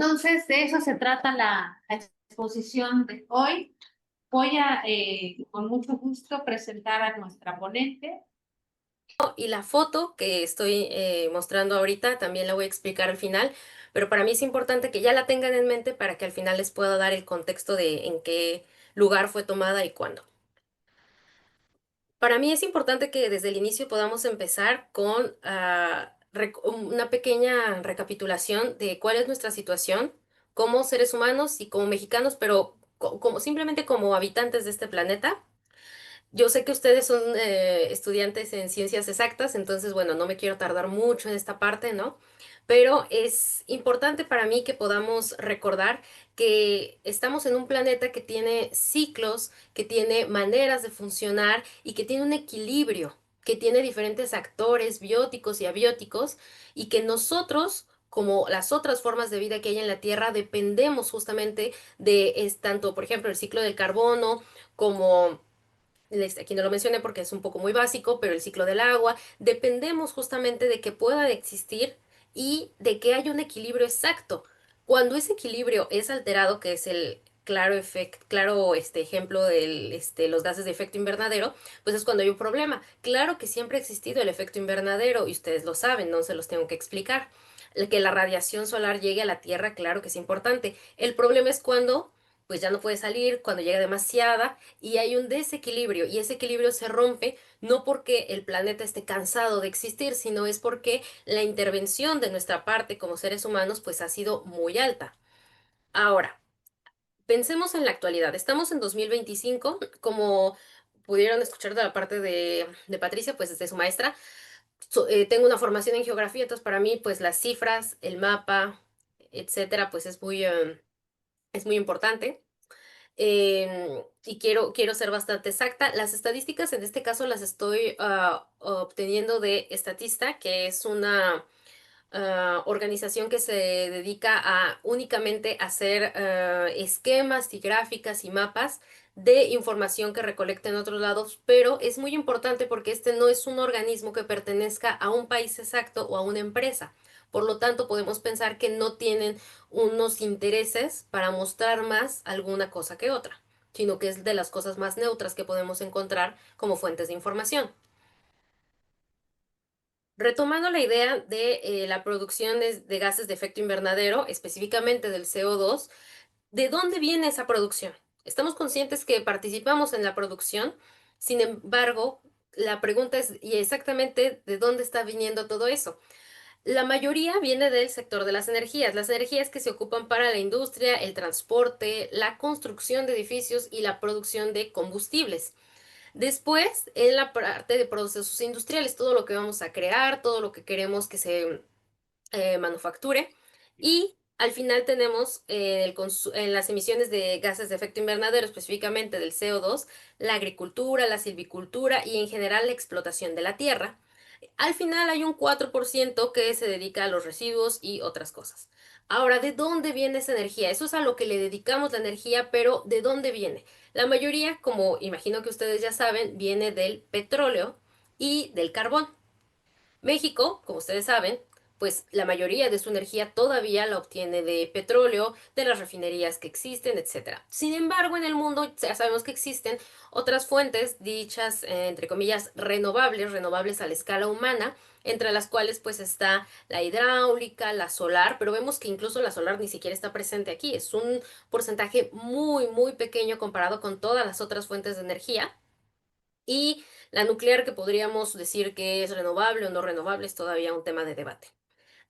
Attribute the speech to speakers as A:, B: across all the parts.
A: Entonces, de eso se trata la exposición de hoy. Voy a, con mucho gusto, presentar a nuestra ponente.
B: Y la foto que estoy mostrando ahorita también la voy a explicar al final, pero para mí es importante que ya la tengan en mente para que al final les pueda dar el contexto de en qué lugar fue tomada y cuándo. Para mí es importante que desde el inicio podamos empezar con una pequeña recapitulación de cuál es nuestra situación como seres humanos y como mexicanos, pero como, simplemente como habitantes de este planeta. Yo sé que ustedes son estudiantes en ciencias exactas, entonces, bueno, no me quiero tardar mucho en esta parte, ¿no? Pero es importante para mí que podamos recordar que estamos en un planeta que tiene ciclos, que tiene maneras de funcionar y que tiene un equilibrio, que tiene diferentes actores bióticos y abióticos y que nosotros, como las otras formas de vida que hay en la Tierra, dependemos justamente de tanto, por ejemplo, el ciclo del carbono como aquí no lo mencioné porque es un poco muy básico, pero el ciclo del agua, dependemos justamente de que pueda existir y de que haya un equilibrio exacto. Cuando ese equilibrio es alterado, que es el claro efecto, claro ejemplo de los gases de efecto invernadero, pues es cuando hay un problema. Claro que siempre ha existido el efecto invernadero y ustedes lo saben, no se los tengo que explicar. El que la radiación solar llegue a la Tierra, claro que es importante. El problema es cuando pues ya no puede salir, cuando llega demasiada y hay un desequilibrio y ese equilibrio se rompe no porque el planeta esté cansado de existir, sino es porque la intervención de nuestra parte como seres humanos pues ha sido muy alta. Ahora, pensemos en la actualidad. Estamos en 2025, como pudieron escuchar de la parte de Patricia, pues desde su maestra. Tengo una formación en geografía, entonces para mí pues las cifras, el mapa, etcétera, pues es muy importante. Y quiero ser bastante exacta. Las estadísticas en este caso las estoy obteniendo de Statista, que es una organización que se dedica a únicamente hacer esquemas y gráficas y mapas de información que recolecta en otros lados, pero es muy importante porque este no es un organismo que pertenezca a un país exacto o a una empresa. Por lo tanto, podemos pensar que no tienen unos intereses para mostrar más alguna cosa que otra, sino que es de las cosas más neutras que podemos encontrar como fuentes de información. Retomando la idea de la producción de gases de efecto invernadero, específicamente del CO2, ¿de dónde viene esa producción? Estamos conscientes que participamos en la producción, sin embargo, la pregunta es, ¿y exactamente de dónde está viniendo todo eso? La mayoría viene del sector de las energías que se ocupan para la industria, el transporte, la construcción de edificios y la producción de combustibles. Después, en la parte de procesos industriales, todo lo que vamos a crear, todo lo que queremos que se manufacture. Y al final tenemos en las emisiones de gases de efecto invernadero, específicamente del CO2, la agricultura, la silvicultura y en general la explotación de la tierra. Al final hay un 4% que se dedica a los residuos y otras cosas. Ahora, ¿de dónde viene esa energía? Eso es a lo que le dedicamos la energía, pero ¿de dónde viene? La mayoría, como imagino que ustedes ya saben, viene del petróleo y del carbón. México, como ustedes saben, pues la mayoría de su energía todavía la obtiene de petróleo, de las refinerías que existen, etcétera. Sin embargo, en el mundo ya sabemos que existen otras fuentes dichas, entre comillas, renovables, renovables a la escala humana, entre las cuales pues está la hidráulica, la solar, pero vemos que incluso la solar ni siquiera está presente aquí. Es un porcentaje muy, muy pequeño comparado con todas las otras fuentes de energía. Y la nuclear, que podríamos decir que es renovable o no renovable, es todavía un tema de debate.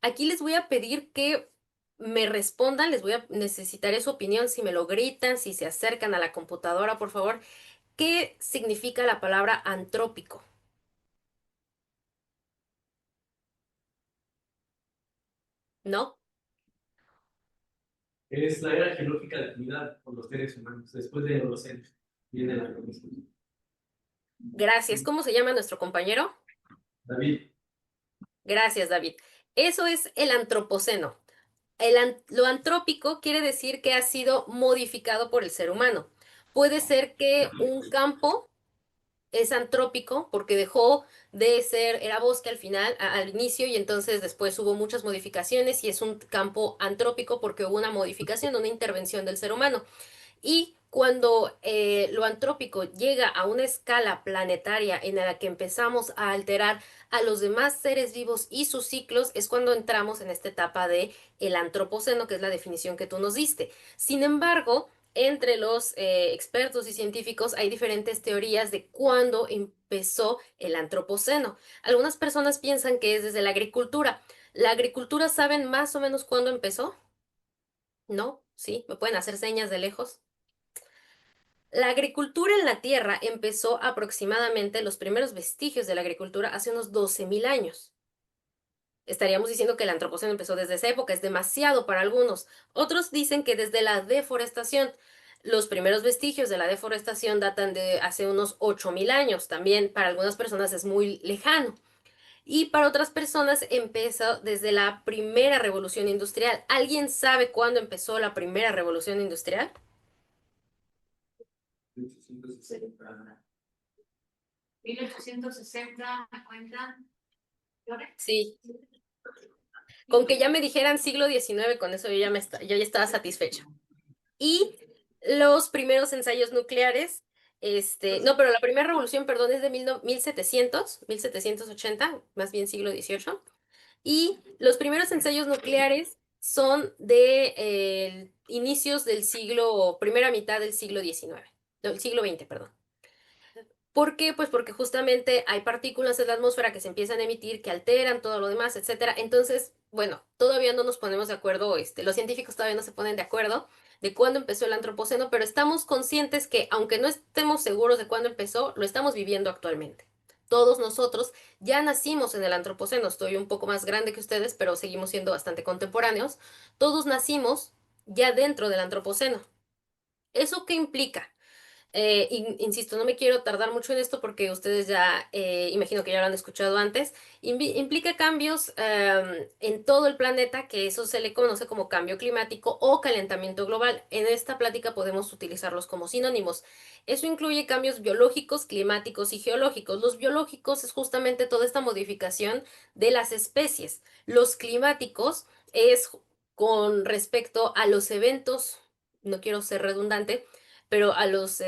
B: Aquí les voy a pedir que me respondan, les voy a necesitar su opinión, si me lo gritan, si se acercan a la computadora, por favor. ¿Qué significa la palabra antrópico? ¿No?
C: Es la era geológica definida por los seres humanos. Después del Holoceno viene la cosmología.
B: Gracias. ¿Cómo se llama nuestro compañero?
C: David,
B: Gracias, David. Eso es el antropoceno. Lo antrópico quiere decir que ha sido modificado por el ser humano. Puede ser que un campo es antrópico porque dejó de ser, era bosque al final, al inicio, y entonces después hubo muchas modificaciones y es un campo antrópico porque hubo una modificación, una intervención del ser humano. Y cuando lo antrópico llega a una escala planetaria en la que empezamos a alterar a los demás seres vivos y sus ciclos, es cuando entramos en esta etapa de el antropoceno, que es la definición que tú nos diste. Sin embargo, entre los expertos y científicos hay diferentes teorías de cuándo empezó el antropoceno. Algunas personas piensan que es desde la agricultura. ¿La agricultura saben más o menos cuándo empezó? ¿No? ¿Sí? ¿Me pueden hacer señas de lejos? La agricultura en la Tierra empezó aproximadamente los primeros vestigios de la agricultura hace unos 12.000 años. Estaríamos diciendo que el antropoceno empezó desde esa época, es demasiado para algunos. Otros dicen que desde la deforestación. Los primeros vestigios de la deforestación datan de hace unos 8.000 años. También para algunas personas es muy lejano. Y para otras personas empezó desde la primera revolución industrial. ¿Alguien sabe cuándo empezó la primera revolución industrial?
A: 1860, ¿me cuentan?
B: Sí, con que ya me dijeran siglo XIX, con eso yo ya estaba satisfecha. Y los primeros ensayos nucleares, no, pero la primera revolución, perdón, es de 1780, más bien siglo XVIII. Y los primeros ensayos nucleares son de inicios del siglo, primera mitad del siglo XIX, del siglo XX, perdón. ¿Por qué? Pues porque justamente hay partículas en la atmósfera que se empiezan a emitir, que alteran todo lo demás, etcétera. Entonces, bueno, todavía no nos ponemos de acuerdo, los científicos todavía no se ponen de acuerdo de cuándo empezó el antropoceno, pero estamos conscientes que, aunque no estemos seguros de cuándo empezó, lo estamos viviendo actualmente. Todos nosotros ya nacimos en el antropoceno. Estoy un poco más grande que ustedes, pero seguimos siendo bastante contemporáneos. Todos nacimos ya dentro del antropoceno. ¿Eso qué implica? Insisto, no me quiero tardar mucho en esto porque ustedes ya, imagino que ya lo han escuchado antes, implica cambios en todo el planeta, que eso se le conoce como cambio climático o calentamiento global. En esta plática podemos utilizarlos como sinónimos. Eso incluye cambios biológicos, climáticos y geológicos. Los biológicos es justamente toda esta modificación de las especies. Los climáticos es con respecto a los eventos, no quiero ser redundante, pero a los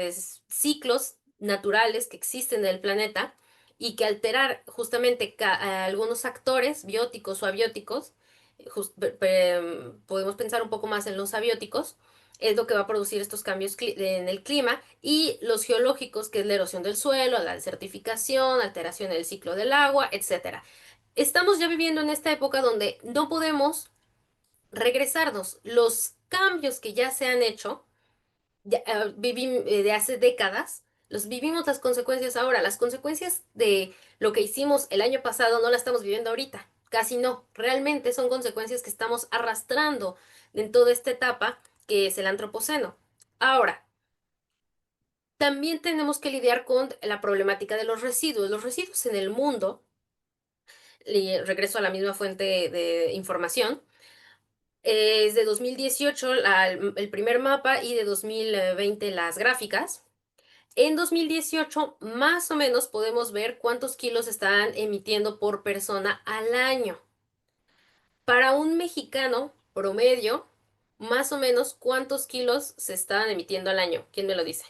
B: ciclos naturales que existen en el planeta y que alterar justamente a algunos actores bióticos o abióticos, podemos pensar un poco más en los abióticos, es lo que va a producir estos cambios en el clima, y los geológicos, que es la erosión del suelo, la desertificación, alteración del ciclo del agua, etcétera. Estamos ya viviendo en esta época donde no podemos regresarnos. Los cambios que ya se han hecho de hace décadas, los vivimos las consecuencias ahora. Las consecuencias de lo que hicimos el año pasado no las estamos viviendo ahorita. Casi no. Realmente son consecuencias que estamos arrastrando en toda esta etapa que es el antropoceno. Ahora, también tenemos que lidiar con la problemática de los residuos. Los residuos en el mundo, y regreso a la misma fuente de información, es de 2018 el primer mapa y de 2020 las gráficas. En 2018, más o menos podemos ver cuántos kilos están emitiendo por persona al año. Para un mexicano promedio, más o menos cuántos kilos se están emitiendo al año. ¿Quién me lo dice?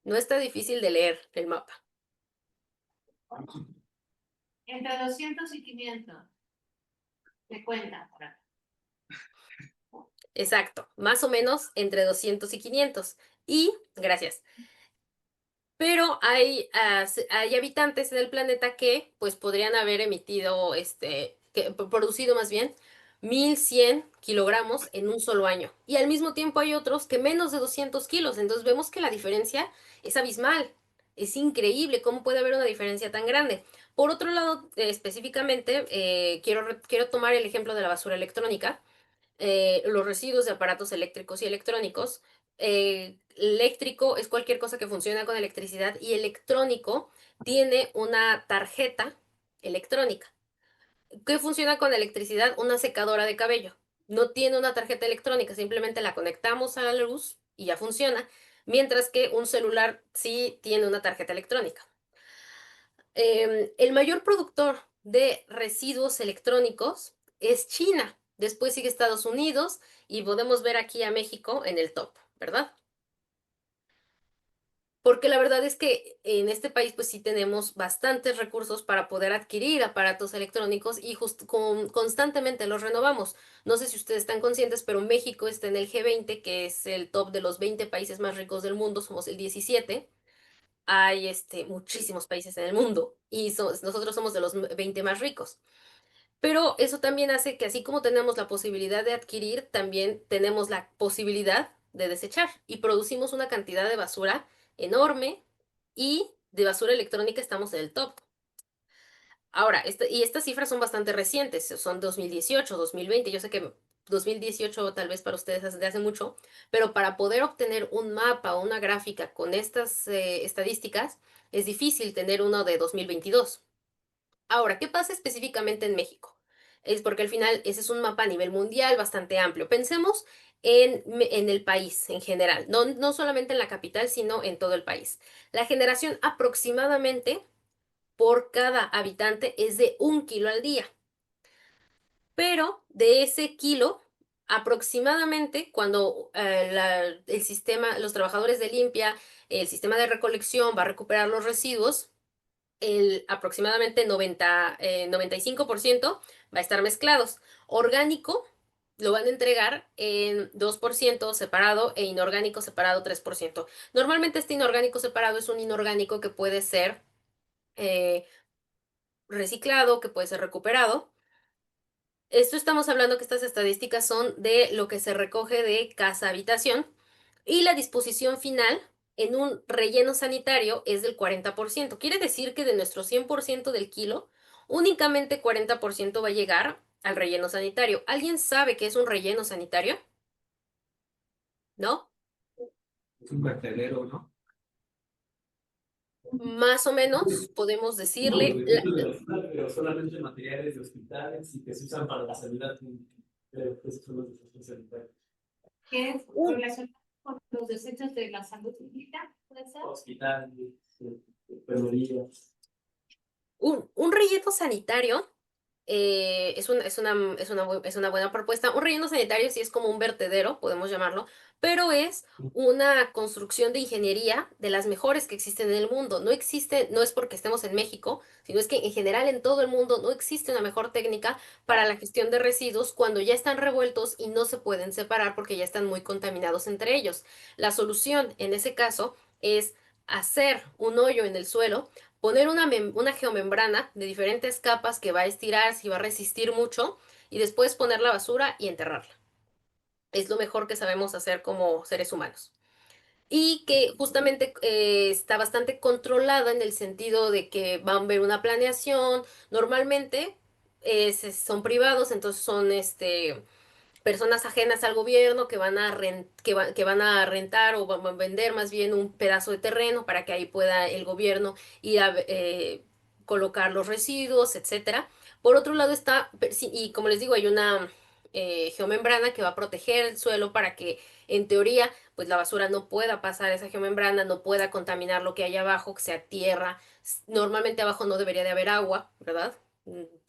B: No está difícil de leer el mapa.
A: Entre 200 y 500. Te cuentan por acá.
B: Exacto, más o menos entre 200 y 500. Y, gracias. Pero hay habitantes en el planeta que pues podrían haber emitido, producido más bien 1.100 kilogramos en un solo año. Y al mismo tiempo hay otros que menos de 200 kilos. Entonces vemos que la diferencia es abismal. Es increíble cómo puede haber una diferencia tan grande. Por otro lado, específicamente, quiero tomar el ejemplo de la basura electrónica, los residuos de aparatos eléctricos y electrónicos. Eléctrico es cualquier cosa que funciona con electricidad, y electrónico tiene una tarjeta electrónica. ¿Qué funciona con electricidad? Una secadora de cabello. no tiene una tarjeta electrónica, simplemente la conectamos a la luz y ya funciona, mientras que un celular sí tiene una tarjeta electrónica. El mayor productor de residuos electrónicos es China, después sigue Estados Unidos y podemos ver aquí a México en el top, ¿verdad? Porque la verdad es que en este país pues sí tenemos bastantes recursos para poder adquirir aparatos electrónicos y constantemente los renovamos. No sé si ustedes están conscientes, pero México está en el G20, que es el top de los 20 países más ricos del mundo, somos el 17. Hay muchísimos países en el mundo y nosotros somos de los 20 más ricos. Pero eso también hace que así como tenemos la posibilidad de adquirir, también tenemos la posibilidad de desechar y producimos una cantidad de basura enorme y de basura electrónica estamos en el top. Ahora, y estas cifras son bastante recientes, son 2018, 2020, yo sé que 2018 tal vez para ustedes es de hace mucho, pero para poder obtener un mapa o una gráfica con estas estadísticas, es difícil tener uno de 2022. Ahora, ¿qué pasa específicamente en México? Es porque al final ese es un mapa a nivel mundial bastante amplio. Pensemos en el país en general, no solamente en la capital, sino en todo el país. La generación aproximadamente por cada habitante es de 1 kilo al día, pero de ese kilo, aproximadamente cuando el sistema, los trabajadores de limpia, el sistema de recolección va a recuperar los residuos, aproximadamente 95% va a estar mezclados. Orgánico lo van a entregar en 2% separado e inorgánico separado 3%. Normalmente este inorgánico separado es un inorgánico que puede ser eh, reciclado, que puede ser recuperado. Esto estamos hablando que estas estadísticas son de lo que se recoge de casa-habitación y la disposición final en un relleno sanitario es del 40%. Quiere decir que de nuestro 100% del kilo, únicamente 40% va a llegar al relleno sanitario. ¿Alguien sabe qué es un relleno sanitario? ¿No?
C: Es un vertedero, ¿no?
B: Más o menos podemos
C: Como los
B: decirle,
C: residuos de la ciudad, pero solamente materiales de hospitales y que se usan para la sanidad pública. Pero esos son los desechos sanitarios.
A: ¿Qué es
B: un,
A: relacionado con los desechos de la salud pública? ¿Puede ser?
C: Hospitales, enfermerías.
B: un relleno sanitario. Es una buena propuesta. Un relleno sanitario sí es como un vertedero, podemos llamarlo, pero es una construcción de ingeniería de las mejores que existen en el mundo. No existe, no es porque estemos en México, sino es que en general en todo el mundo no existe una mejor técnica para la gestión de residuos cuando ya están revueltos y no se pueden separar porque ya están muy contaminados entre ellos. La solución en ese caso es hacer un hoyo en el suelo, poner una geomembrana de diferentes capas que va a estirarse y va a resistir mucho, y después poner la basura y enterrarla. Es lo mejor que sabemos hacer como seres humanos. Y que justamente está bastante controlada en el sentido de que van a ver una planeación. Normalmente son privados, entonces son personas ajenas al gobierno que que van a rentar o van a vender más bien un pedazo de terreno para que ahí pueda el gobierno ir a colocar los residuos, etcétera. Por otro lado está, sí, y como les digo, hay una geomembrana que va a proteger el suelo para que, en teoría, pues la basura no pueda pasar esa geomembrana, no pueda contaminar lo que hay abajo, que sea tierra. Normalmente abajo no debería de haber agua, ¿verdad?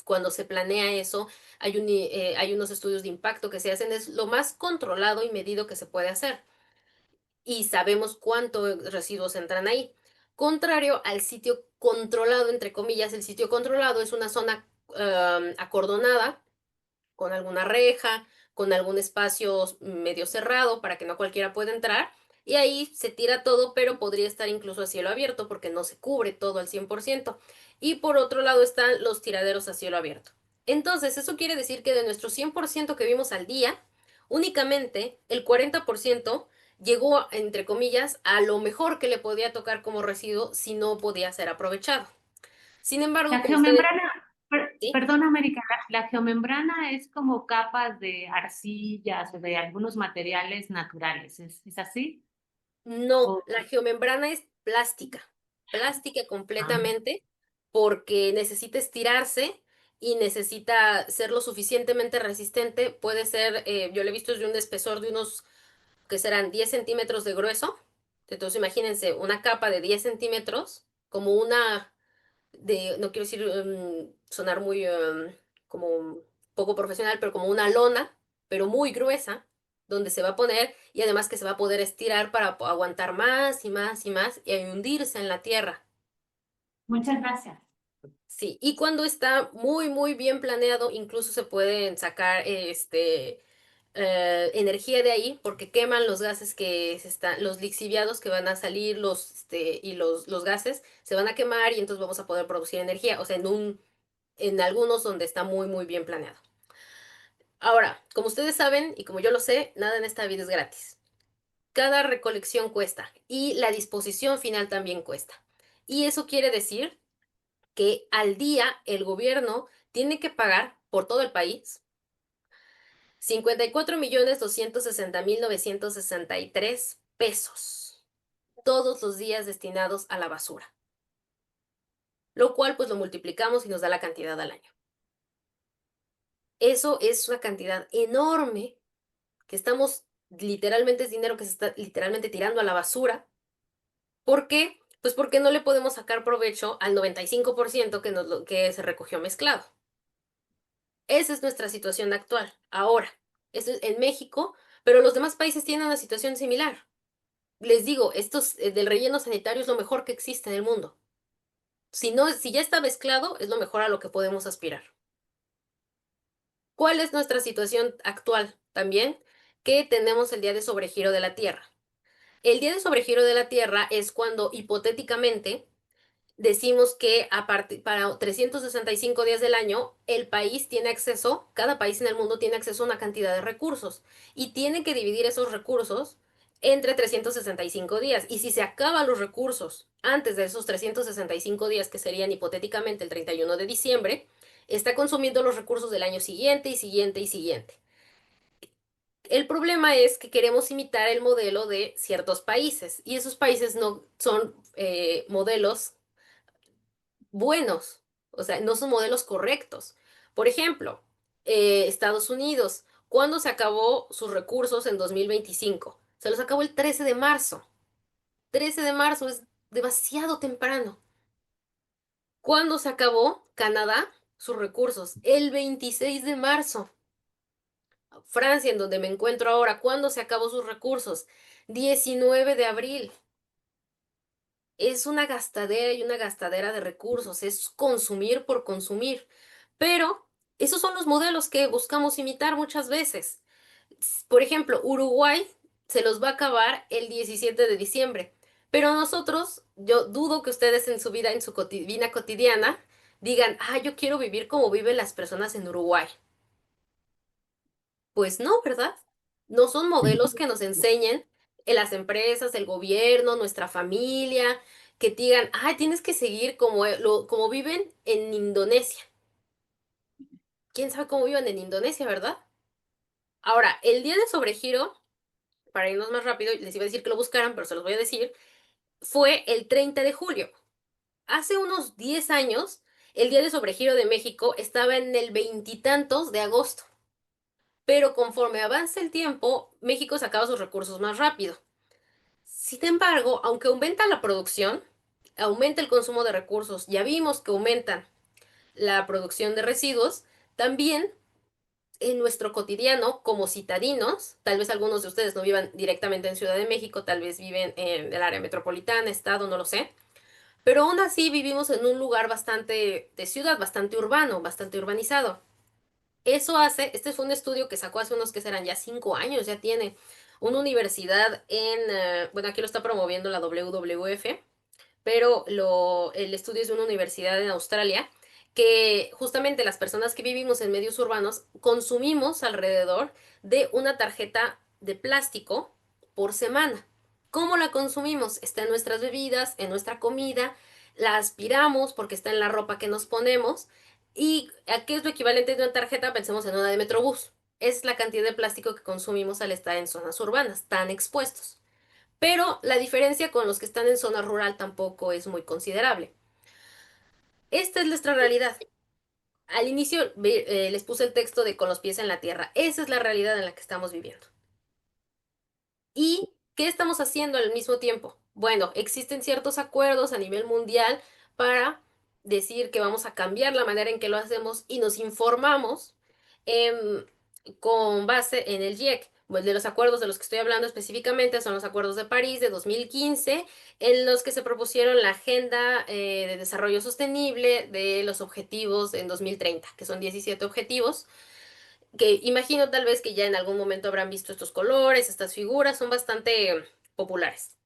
B: Cuando se planea eso, hay unos estudios de impacto que se hacen, es lo más controlado y medido que se puede hacer. Y sabemos cuántos residuos entran ahí. Contrario al sitio controlado, entre comillas, el sitio controlado es una zona acordonada con alguna reja, con algún espacio medio cerrado para que no cualquiera pueda entrar. Y ahí se tira todo, pero podría estar incluso a cielo abierto porque no se cubre todo al 100%. Y por otro lado están los tiraderos a cielo abierto. Entonces, eso quiere decir que de nuestro 100% que vimos al día, únicamente el 40% llegó, entre comillas, a lo mejor que le podía tocar como residuo si no podía ser aprovechado. Sin embargo,
A: La
B: como ustedes,
A: geomembrana,
B: ¿sí?
A: perdón, América, la geomembrana es como capas de arcillas o de algunos materiales naturales, ¿es así?
B: No,
A: O,
B: la geomembrana es plástica, plástica
A: ah,
B: completamente, porque necesita estirarse y necesita ser lo suficientemente resistente. Puede ser, yo lo he visto, es de un espesor de unos que serán 10 centímetros de grueso. Entonces imagínense una capa de 10 centímetros, como una no quiero decir sonar muy como poco profesional, pero como una lona, pero muy gruesa, donde se va a poner y además que se va a poder estirar para aguantar más y más y más y hundirse en la tierra.
A: Muchas gracias.
B: Sí, y cuando está muy, muy bien planeado, incluso se pueden sacar energía de ahí porque queman los gases que se están, los lixiviados que van a salir, y los gases se van a quemar y entonces vamos a poder producir energía, o sea, en algunos donde está muy, muy bien planeado. Ahora, como ustedes saben y como yo lo sé, nada en esta vida es gratis. Cada recolección cuesta y la disposición final también cuesta. Y eso quiere decir que al día el gobierno tiene que pagar por todo el país 54.260.963 pesos todos los días destinados a la basura, lo cual pues lo multiplicamos y nos da la cantidad al año. Eso es una cantidad enorme que estamos literalmente, es dinero que se está literalmente tirando a la basura. ¿Por qué? Pues porque no le podemos sacar provecho al 95% que se recogió mezclado. Esa es nuestra situación actual, ahora. Esto es en México, pero los demás países tienen una situación similar. Les digo, estos del relleno sanitario es lo mejor que existe en el mundo. Si no, si ya está mezclado, es lo mejor a lo que podemos aspirar. ¿Cuál es nuestra situación actual también? Que tenemos el día de sobregiro de la Tierra. El día de sobregiro de la Tierra es cuando hipotéticamente decimos que para 365 días del año, el país tiene acceso, cada país en el mundo tiene acceso a una cantidad de recursos y tiene que dividir esos recursos entre 365 días. Y si se acaban los recursos antes de esos 365 días, que serían hipotéticamente el 31 de diciembre, está consumiendo los recursos del año siguiente y siguiente y siguiente. El problema es que queremos imitar el modelo de ciertos países y esos países no son modelos buenos, o sea, no son modelos correctos. Por ejemplo, Estados Unidos, ¿cuándo se acabó sus recursos en 2025? Se los acabó el 13 de marzo. 13 de marzo es demasiado temprano. ¿Cuándo se acabó Canadá sus recursos? El 26 de marzo. Francia, en donde me encuentro ahora, ¿cuándo se acabó sus recursos? 19 de abril. Es una gastadera y una gastadera de recursos, es consumir por consumir. Pero esos son los modelos que buscamos imitar muchas veces. Por ejemplo, Uruguay se los va a acabar el 17 de diciembre. Pero nosotros, yo dudo que ustedes en su vida, en su vida cotidiana, digan, ah, yo quiero vivir como viven las personas en Uruguay. Pues no, ¿verdad? No son modelos que nos enseñen en las empresas, el gobierno, nuestra familia, que te digan, ah, tienes que seguir como viven en Indonesia. ¿Quién sabe cómo viven en Indonesia, verdad? Ahora, el día de sobregiro, para irnos más rápido, les iba a decir que lo buscaran, pero se los voy a decir, fue el 30 de julio. Hace unos 10 años, el día de sobregiro de México estaba en el veintitantos de agosto. Pero conforme avanza el tiempo, México sacaba sus recursos más rápido. Sin embargo, aunque aumenta la producción, aumenta el consumo de recursos, ya vimos que aumenta la producción de residuos, también en nuestro cotidiano como citadinos, tal vez algunos de ustedes no vivan directamente en Ciudad de México, tal vez viven en el área metropolitana, estado, no lo sé, pero aún así vivimos en un lugar bastante de ciudad, bastante urbano, bastante urbanizado. Eso hace, este fue un estudio que sacó hace unos que serán ya 5 años, ya tiene una universidad bueno, aquí lo está promoviendo la WWF, pero el estudio es de una universidad en Australia, que justamente las personas que vivimos en medios urbanos consumimos alrededor de una tarjeta de plástico por semana. ¿Cómo la consumimos? Está en nuestras bebidas, en nuestra comida, la aspiramos porque está en la ropa que nos ponemos. ¿Y a qué es lo equivalente de una tarjeta? Pensemos en una de Metrobús. Es la cantidad de plástico que consumimos al estar en zonas urbanas, tan expuestos. Pero la diferencia con los que están en zona rural tampoco es muy considerable. Esta es nuestra realidad. al inicio les puse el texto de con los pies en la tierra. Esa es la realidad en la que estamos viviendo. ¿Y qué estamos haciendo al mismo tiempo? Bueno, existen ciertos acuerdos a nivel mundial para decir que vamos a cambiar la manera en que lo hacemos y nos informamos em, con base en el GIEC. Bueno, de los acuerdos de los que estoy hablando específicamente son los acuerdos de París de 2015, en los que se propusieron la Agenda de Desarrollo Sostenible de los Objetivos en 2030, que son 17 objetivos que imagino tal vez que ya en algún momento habrán visto estos colores, estas figuras, son bastante populares.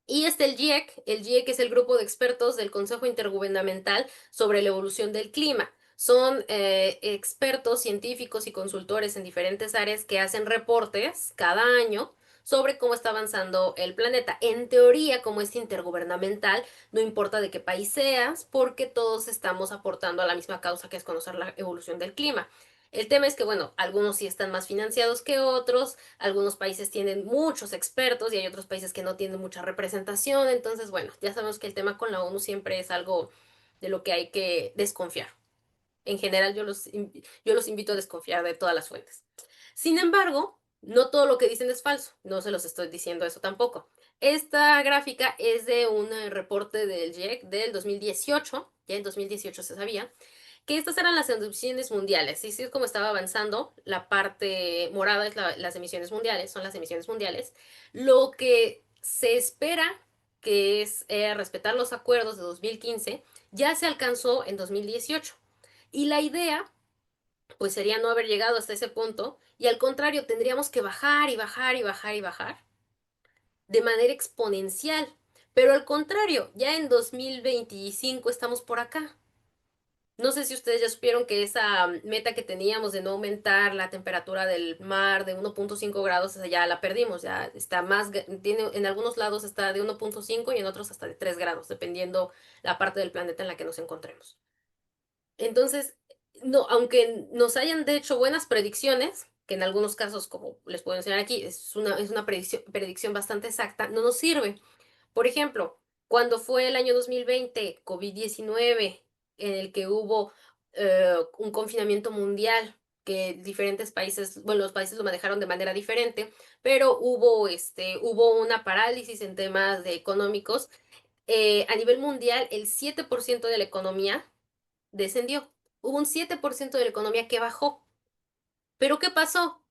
B: Y está el GIEC. El GIEC es el grupo de expertos del Consejo Intergubernamental sobre la Evolución del Clima. Son expertos, científicos y consultores en diferentes áreas que hacen reportes cada año sobre cómo está avanzando el planeta. En teoría, como es intergubernamental, no importa de qué país seas, porque todos estamos aportando a la misma causa que es conocer la evolución del clima. El tema es que, bueno, algunos sí están más financiados que otros, algunos países tienen muchos expertos y hay otros países que no tienen mucha representación. Entonces, bueno, ya sabemos que el tema con la ONU siempre es algo de lo que hay que desconfiar. En general, yo los invito a desconfiar de todas las fuentes. Sin embargo, no todo lo que dicen es falso. No se los estoy diciendo eso tampoco. Esta gráfica es de un reporte del GIEC del 2018. Ya en 2018 se sabía que estas eran las emisiones mundiales. Y así es como estaba avanzando. La parte morada es las emisiones mundiales, son las emisiones mundiales. Lo que se espera, que es respetar los acuerdos de 2015, ya se alcanzó en 2018. Y la idea, pues sería no haber llegado hasta ese punto, y al contrario, tendríamos que bajar y bajar y bajar y bajar de manera exponencial. Pero al contrario, ya en 2025 estamos por acá. No sé si ustedes ya supieron que esa meta que teníamos de no aumentar la temperatura del mar de 1.5 grados, esa ya la perdimos, ya está más, tiene, en algunos lados está de 1.5 y en otros hasta de 3 grados, dependiendo la parte del planeta en la que nos encontremos. Entonces, no, aunque nos hayan hecho buenas predicciones, que en algunos casos, como les puedo enseñar aquí, es una predicción bastante exacta, no nos sirve. Por ejemplo, cuando fue el año 2020, COVID-19, en el que hubo un confinamiento mundial, que diferentes países, bueno, los países lo manejaron de manera diferente, pero hubo una parálisis en temas de económicos. A nivel mundial, el 7% de la economía descendió. Hubo un 7% de la economía que bajó. ¿Pero qué pasó?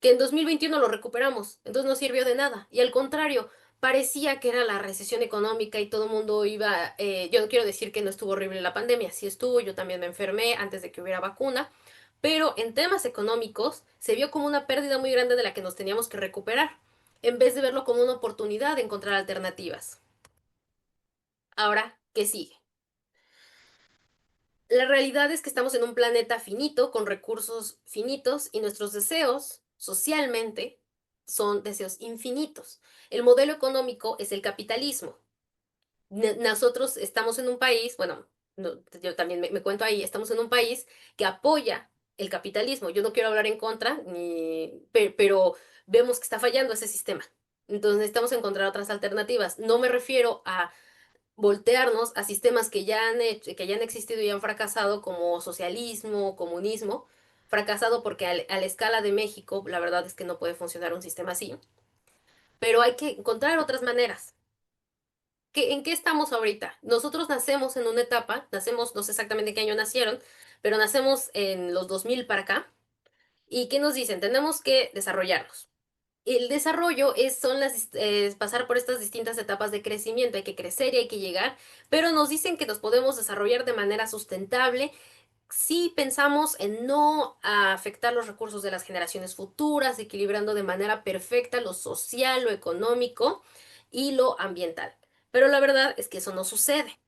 B: Que en 2021 lo recuperamos, entonces no sirvió de nada. Y al contrario, parecía que era la recesión económica y todo el mundo iba, yo no quiero decir que no estuvo horrible la pandemia, sí estuvo, yo también me enfermé antes de que hubiera vacuna, pero en temas económicos se vio como una pérdida muy grande de la que nos teníamos que recuperar, en vez de verlo como una oportunidad de encontrar alternativas. Ahora, ¿qué sigue? La realidad es que estamos en un planeta finito, con recursos finitos, y nuestros deseos, socialmente, son deseos infinitos. El modelo económico es el capitalismo. Nosotros estamos en un país, bueno, yo también me cuento ahí, estamos en un país que apoya el capitalismo. Yo no quiero hablar en contra, pero vemos que está fallando ese sistema. Entonces necesitamos encontrar otras alternativas. No me refiero a voltearnos a sistemas que ya han hecho, que ya han existido y han fracasado, como socialismo, comunismo, fracasado porque a la escala de México, la verdad es que no puede funcionar un sistema así, pero hay que encontrar otras maneras. ¿En qué estamos ahorita? Nosotros nacemos en una etapa, nacemos, no sé exactamente qué año nacieron, pero nacemos en los 2000 para acá. ¿Y qué nos dicen? Tenemos que desarrollarnos. El desarrollo es pasar por estas distintas etapas de crecimiento. Hay que crecer y hay que llegar, pero nos dicen que nos podemos desarrollar de manera sustentable si pensamos en no afectar los recursos de las generaciones futuras, equilibrando de manera perfecta lo social, lo económico y lo ambiental. Pero la verdad es que eso no sucede.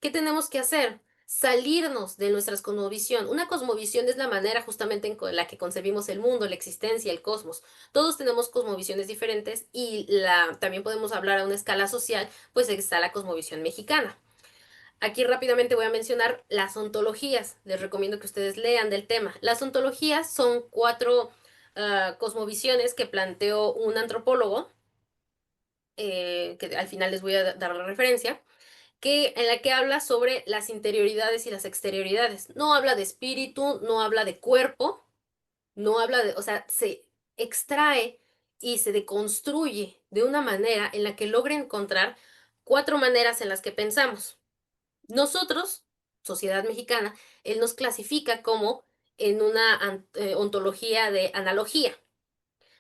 B: ¿Qué tenemos que hacer? Salirnos de nuestra cosmovisión. Una cosmovisión es la manera justamente en la que concebimos el mundo, la existencia, el cosmos. Todos tenemos cosmovisiones diferentes y también podemos hablar a una escala social, pues está la cosmovisión mexicana. Aquí rápidamente voy a mencionar las ontologías. Les recomiendo que ustedes lean del tema. Las ontologías son cuatro cosmovisiones que planteó un antropólogo, que al final les voy a dar la referencia, en la que habla sobre las interioridades y las exterioridades. No habla de espíritu, no habla de cuerpo, no habla de, o sea, se extrae y se deconstruye de una manera en la que logra encontrar 4 maneras en las que pensamos. Nosotros, sociedad mexicana, él nos clasifica como en una ontología de analogía.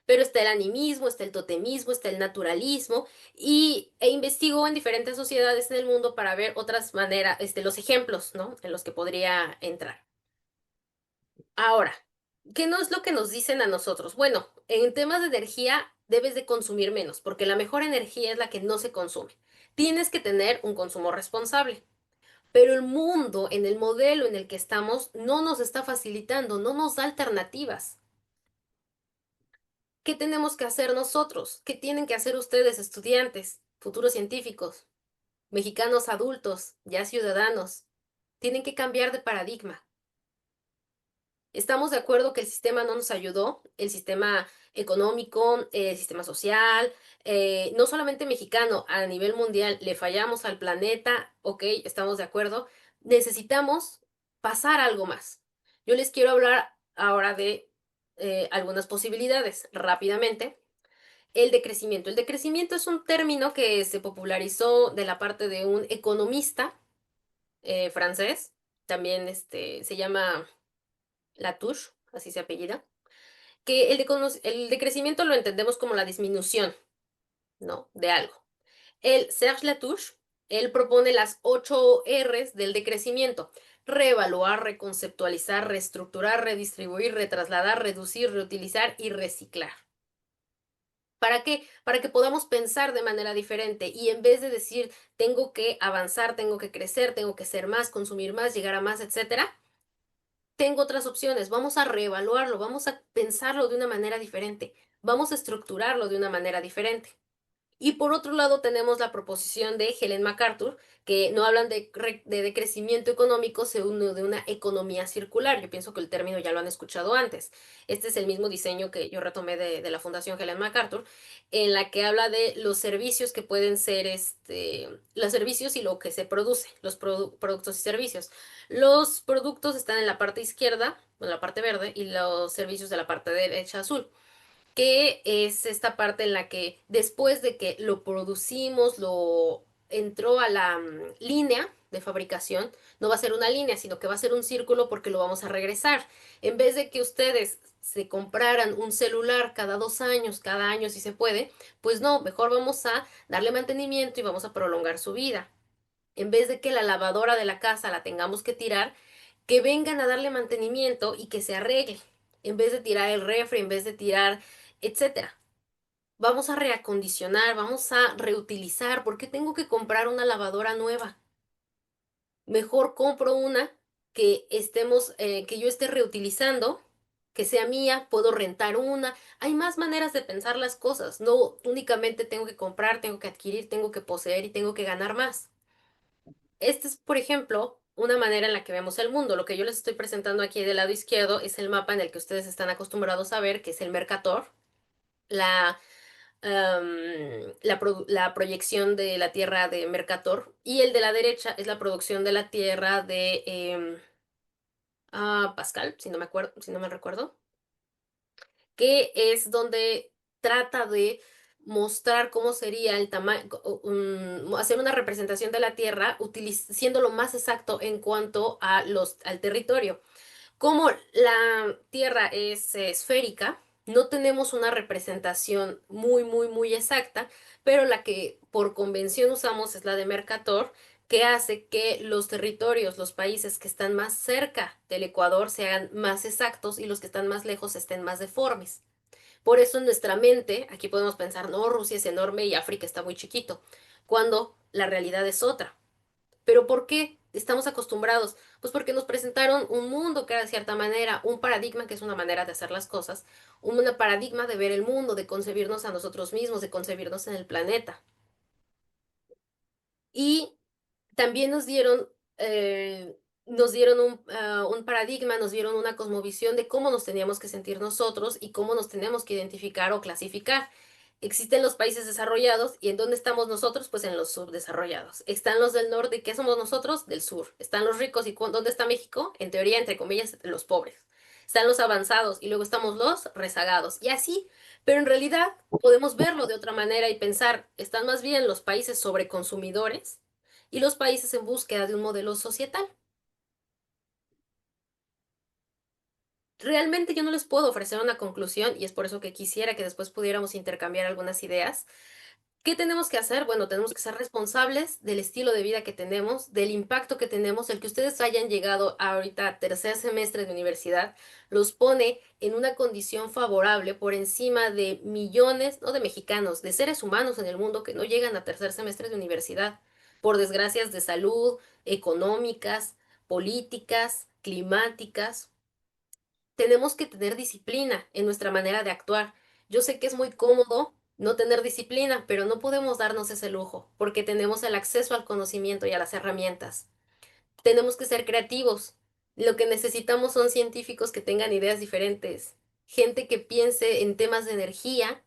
B: Pero está el animismo, está el totemismo, está el naturalismo, e investigó en diferentes sociedades en el mundo para ver otras maneras, los ejemplos, ¿no? En los que podría entrar. Ahora, ¿qué no es lo que nos dicen a nosotros? Bueno, en temas de energía debes de consumir menos, porque la mejor energía es la que no se consume. Tienes que tener un consumo responsable. Pero el mundo, en el modelo en el que estamos, no nos está facilitando, no nos da alternativas. ¿Qué tenemos que hacer nosotros? ¿Qué tienen que hacer ustedes, estudiantes, futuros científicos, mexicanos adultos, ya ciudadanos? Tienen que cambiar de paradigma. Estamos de acuerdo que el sistema no nos ayudó, el sistema económico, el sistema social, no solamente mexicano, a nivel mundial, le fallamos al planeta, ok, estamos de acuerdo. Necesitamos pasar a algo más. Yo les quiero hablar ahora de algunas posibilidades rápidamente. El decrecimiento. El decrecimiento es un término que se popularizó de la parte de un economista francés, también se llama Latouche, así se apellida, que el decrecimiento lo entendemos como la disminución, ¿no? De algo. El Serge Latouche, él propone las 8 R's del decrecimiento: reevaluar, reconceptualizar, reestructurar, redistribuir, retrasladar, reducir, reutilizar y reciclar. ¿Para qué? Para que podamos pensar de manera diferente y en vez de decir tengo que avanzar, tengo que crecer, tengo que ser más, consumir más, llegar a más, etcétera, tengo otras opciones. Vamos a reevaluarlo, vamos a pensarlo de una manera diferente, vamos a estructurarlo de una manera diferente. Y por otro lado tenemos la proposición de Helen MacArthur, que no hablan de crecimiento económico, sino de una economía circular. Yo pienso que el término ya lo han escuchado antes. Este es el mismo diseño que yo retomé de la Fundación Helen MacArthur, en la que habla de los servicios que pueden ser, los servicios y lo que se produce, los productos y servicios. Los productos están en la parte izquierda, en la parte verde, y los servicios de la parte derecha azul, que es esta parte en la que después de que lo producimos, lo entró a la línea de fabricación, no va a ser una línea, sino que va a ser un círculo porque lo vamos a regresar. En vez de que ustedes se compraran un celular cada 2 años, cada año si se puede, pues no, mejor vamos a darle mantenimiento y vamos a prolongar su vida. En vez de que la lavadora de la casa la tengamos que tirar, que vengan a darle mantenimiento y que se arregle. En vez de tirar el refri, en vez de tirar, etcétera. Vamos a reacondicionar, vamos a reutilizar. ¿Por qué tengo que comprar una lavadora nueva? Mejor compro una que yo esté reutilizando, que sea mía, puedo rentar una. Hay más maneras de pensar las cosas. No únicamente tengo que comprar, tengo que adquirir, tengo que poseer y tengo que ganar más. Esta es, por ejemplo, una manera en la que vemos el mundo. Lo que yo les estoy presentando aquí del lado izquierdo es el mapa en el que ustedes están acostumbrados a ver, que es el Mercator, la, la proyección de la Tierra de Mercator, y el de la derecha es la producción de la Tierra de Pascal, si no me acuerdo, si no me recuerdo, que es donde trata de mostrar cómo sería el tamaño, hacer una representación de la Tierra siendo lo más exacto en cuanto a al territorio. Como la Tierra es esférica, no tenemos una representación muy, muy, muy exacta, pero la que por convención usamos es la de Mercator, que hace que los territorios, los países que están más cerca del Ecuador se hagan más exactos y los que están más lejos estén más deformes. Por eso en nuestra mente, aquí podemos pensar, no, Rusia es enorme y África está muy chiquito, cuando la realidad es otra. ¿Pero por qué estamos acostumbrados? Pues porque nos presentaron un mundo que era de cierta manera, un paradigma que es una manera de hacer las cosas, un paradigma de ver el mundo, de concebirnos a nosotros mismos, de concebirnos en el planeta. Y también nos dieron un paradigma, nos dieron una cosmovisión de cómo nos teníamos que sentir nosotros y cómo nos tenemos que identificar o clasificar. Existen los países desarrollados y ¿en dónde estamos nosotros? Pues en los subdesarrollados. Están los del norte, ¿qué somos nosotros? Del sur. Están los ricos y ¿dónde está México? En teoría, entre comillas, los pobres. Están los avanzados y luego estamos los rezagados. Y así, pero en realidad podemos verlo de otra manera y pensar, están más bien los países sobreconsumidores y los países en búsqueda de un modelo societal. Realmente yo no les puedo ofrecer una conclusión y es por eso que quisiera que después pudiéramos intercambiar algunas ideas. ¿Qué tenemos que hacer? Bueno, tenemos que ser responsables del estilo de vida que tenemos, del impacto que tenemos. El que ustedes hayan llegado ahorita a tercer semestre de universidad los pone en una condición favorable por encima de millones, no de mexicanos, de seres humanos en el mundo que no llegan a tercer semestre de universidad por desgracias de salud, económicas, políticas, climáticas. Tenemos que tener disciplina en nuestra manera de actuar. Yo sé que es muy cómodo no tener disciplina, pero no podemos darnos ese lujo porque tenemos el acceso al conocimiento y a las herramientas. Tenemos que ser creativos. Lo que necesitamos son científicos que tengan ideas diferentes, gente que piense en temas de energía,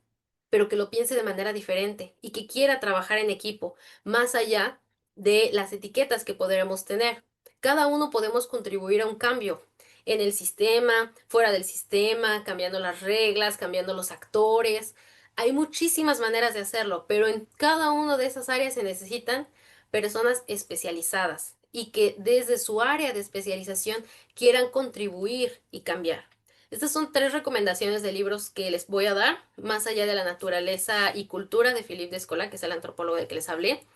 B: pero que lo piense de manera diferente y que quiera trabajar en equipo, más allá de las etiquetas que podremos tener. Cada uno podemos contribuir a un cambio en el sistema, fuera del sistema, cambiando las reglas, cambiando los actores. Hay muchísimas maneras de hacerlo, pero en cada una de esas áreas se necesitan personas especializadas y que desde su área de especialización quieran contribuir y cambiar. Estas son tres recomendaciones de libros que les voy a dar, más allá de la naturaleza y cultura de Philippe Descola, que es el antropólogo del que les hablé.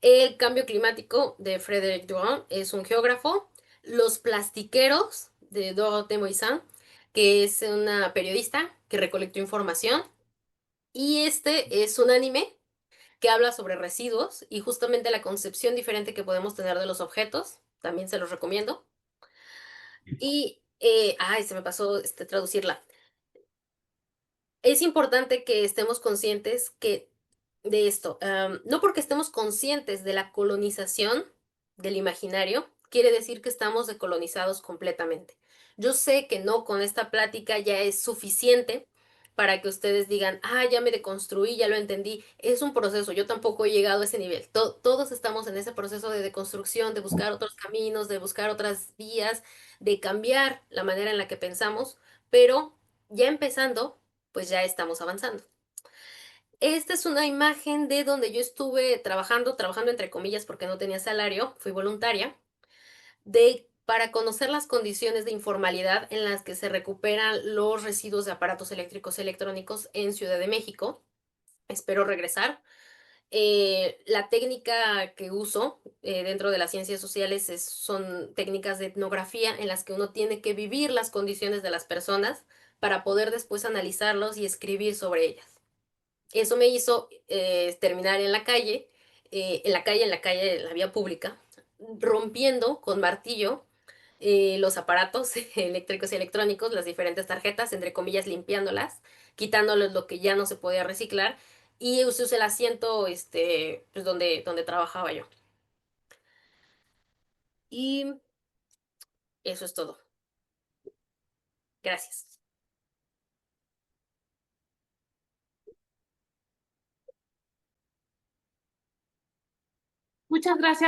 B: El cambio climático de Frédéric Durand es un geógrafo. Los plastiqueros de Dorothée Moissan, que es una periodista que recolectó información. Y este es un anime que habla sobre residuos y justamente la concepción diferente que podemos tener de los objetos. También se los recomiendo. Y, ay, se me pasó traducirla. Es importante que estemos conscientes de esto. No porque estemos conscientes de la colonización del imaginario, quiere decir que estamos decolonizados completamente. Yo sé que no con esta plática ya es suficiente para que ustedes digan, ah, ya me deconstruí, ya lo entendí. Es un proceso, yo tampoco he llegado a ese nivel. Todos estamos en ese proceso de deconstrucción, de buscar otros caminos, de buscar otras vías, de cambiar la manera en la que pensamos, pero ya empezando pues ya estamos avanzando. Esta es una imagen de donde yo estuve trabajando entre comillas porque no tenía salario, fui voluntaria, para conocer las condiciones de informalidad en las que se recuperan los residuos de aparatos eléctricos y electrónicos en Ciudad de México. Espero regresar. La técnica que uso dentro de las ciencias sociales son técnicas de etnografía en las que uno tiene que vivir las condiciones de las personas para poder después analizarlos y escribir sobre ellas. Eso me hizo terminar en la calle, en la vía pública, rompiendo con martillo los aparatos eléctricos y electrónicos, las diferentes tarjetas, entre comillas, limpiándolas, quitándoles lo que ya no se podía reciclar y usé el asiento pues donde trabajaba yo. Y eso es todo. Gracias.
A: Muchas gracias.